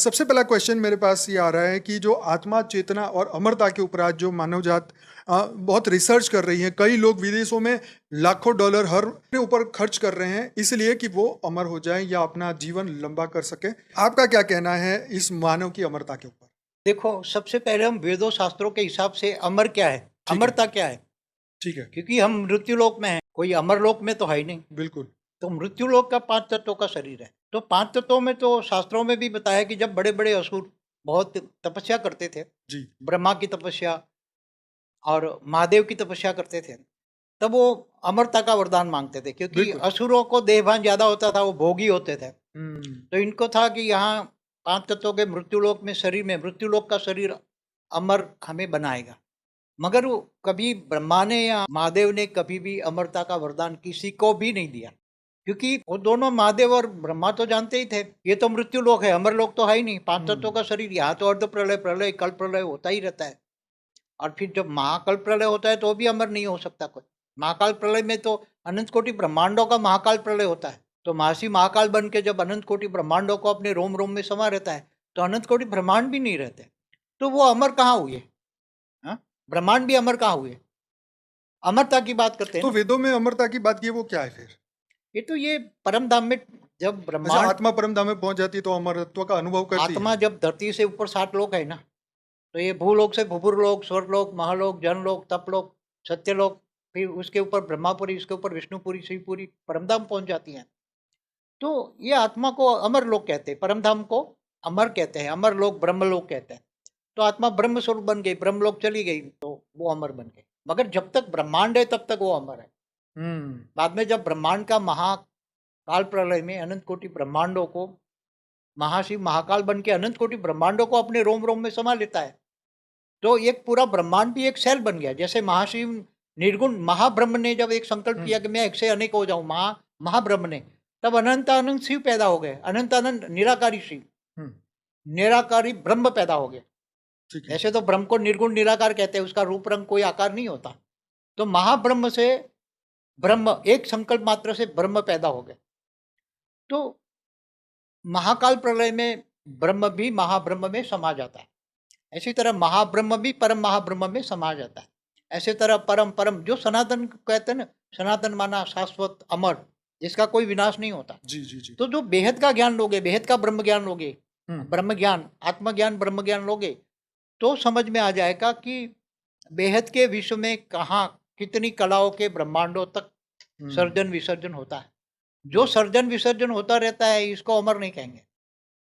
सबसे पहला क्वेश्चन मेरे पास ये आ रहा है कि जो आत्मा, चेतना और अमरता के ऊपर आज जो मानव जात बहुत रिसर्च कर रही है, कई लोग विदेशों में लाखों डॉलर हर के ऊपर खर्च कर रहे हैं इसलिए कि वो अमर हो जाएं या अपना जीवन लंबा कर सकें। आपका क्या कहना है इस मानव की अमरता के ऊपर? देखो, सबसे पहले हम वेदों शास्त्रों के हिसाब से अमर क्या है, ठीक है। अमरता क्या है। ठीक है। क्योंकि हम मृत्युलोक में हैं, कोई अमर लोक में तो है ही नहीं। बिल्कुल। तो मृत्युलोक का 5 तत्वों का शरीर है। तो 5 तत्वों में तो शास्त्रों में भी बताया कि जब बड़े-बड़े असुर बहुत तपस्या करते थे, जी। ब्रह्मा की तपस्या और महादेव की तपस्या करते थे, तब वो अमरता का वरदान मांगते थे। क्योंकि बिल्कुल। असुरों को देहभान ज़्यादा होता था, वो भोगी होते थे। हम्म। तो इनको था कि यहाँ 5 तत्वों के मृत्युलोक में शरीर में मृत्युलोक का शरीर अमर हमें बनाएगा। मगर वो कभी ब्रह्मा ने या महादेव ने कभी भी अमरता का वरदान किसी को भी नहीं दिया। क्योंकि वो दोनों महादेव और ब्रह्मा तो जानते ही थे, ये तो मृत्यु लोक है, अमर लोक तो है ही नहीं। 5 तत्वों का शरीर, यहाँ तो अर्ध प्रलय, प्रलय, कल्प प्रलय होता ही रहता है। और फिर जब महाकाल प्रलय होता है तो भी अमर नहीं हो सकता कोई। महाकाल प्रलय में तो अनंत कोटि ब्रह्मांडों का महाकाल प्रलय होता है। तो महर्षि महाकाल बन के जब अनंत कोटि ब्रह्मांडों को अपने रोम रोम में समा रहता है, तो अनंत कोटि ब्रह्मांड भी नहीं रहते। तो वो अमर कहाँ हुए? हाँ? ब्रह्मांड भी अमर कहाँ हुए? अमरता की बात करते हैं तो ना। वेदों में अमरता की बात की है, वो क्या है फिर? ये परम धाम में जब अच्छा, ब्रह्मांड, आत्मा परम धाम में पहुंच जाती है तो अमरत्व का अनुभव करती है। आत्मा जब धरती से ऊपर 7 लोक है ना, तो ये भूलोक से भूपुरलोक, स्वर्गलोक, महालोक, जनलोक, तपलोक, सत्यलोक, फिर उसके ऊपर ब्रह्मापुरी, उसके ऊपर विष्णुपुरी, शिवपुरी, परमधाम पहुंच जाती हैं। तो ये आत्मा को अमर लोक कहते हैं, परमधाम को अमर कहते हैं, अमर लोक ब्रह्मलोक कहते हैं। तो आत्मा ब्रह्म स्वरूप बन गई, ब्रह्मलोक चली गई, तो वो अमर बन गई। मगर जब तक ब्रह्मांड है तब तक वो अमर है। हम्म। बाद में जब ब्रह्मांड का महाकाल प्रलय में अनंत कोटि ब्रह्मांडों को महाशिव महाकाल बन के अनंत कोटि ब्रह्मांडों को अपने रोम रोम में समा लेता है, तो एक पूरा ब्रह्मांड भी एक सेल बन गया। जैसे महाशिव निर्गुण महाब्रह्म ने जब एक संकल्प किया कि मैं एक से अनेक हो जाऊं, महाब्रह्म ने, तब अनंत अनंत शिव पैदा हो गए, अनंत अनंत निराकारी शिव, हम्म। निराकारी ब्रह्म पैदा हो गए। ठीक है। ऐसे तो ब्रह्म को निर्गुण निराकार कहते हैं, उसका रूप रंग कोई आकार नहीं होता। तो महाब्रह्म से ब्रह्म, एक संकल्प मात्र से ब्रह्म पैदा हो गए। तो महाकाल प्रलय में ब्रह्म भी महाब्रह्म में समा जाता है। ऐसी तरह महाब्रह्म भी परम महाब्रह्म में समा जाता है। ऐसे तरह परम परम जो सनातन कहते हैं ना, सनातन माना शाश्वत अमर, जिसका कोई विनाश नहीं होता। जी जी जी। तो जो बेहद का ज्ञान लोगे, बेहद का ब्रह्म ज्ञान लोगे, हम्म। ब्रह्म ज्ञान, आत्मज्ञान, ब्रह्म ज्ञान लोगे, तो समझ में आ जाएगा कि बेहद के विश्व में कहाँ कितनी कलाओं के ब्रह्मांडों तक हम्म। सर्जन विसर्जन होता है। जो सर्जन विसर्जन होता रहता है, इसको अमर नहीं कहेंगे।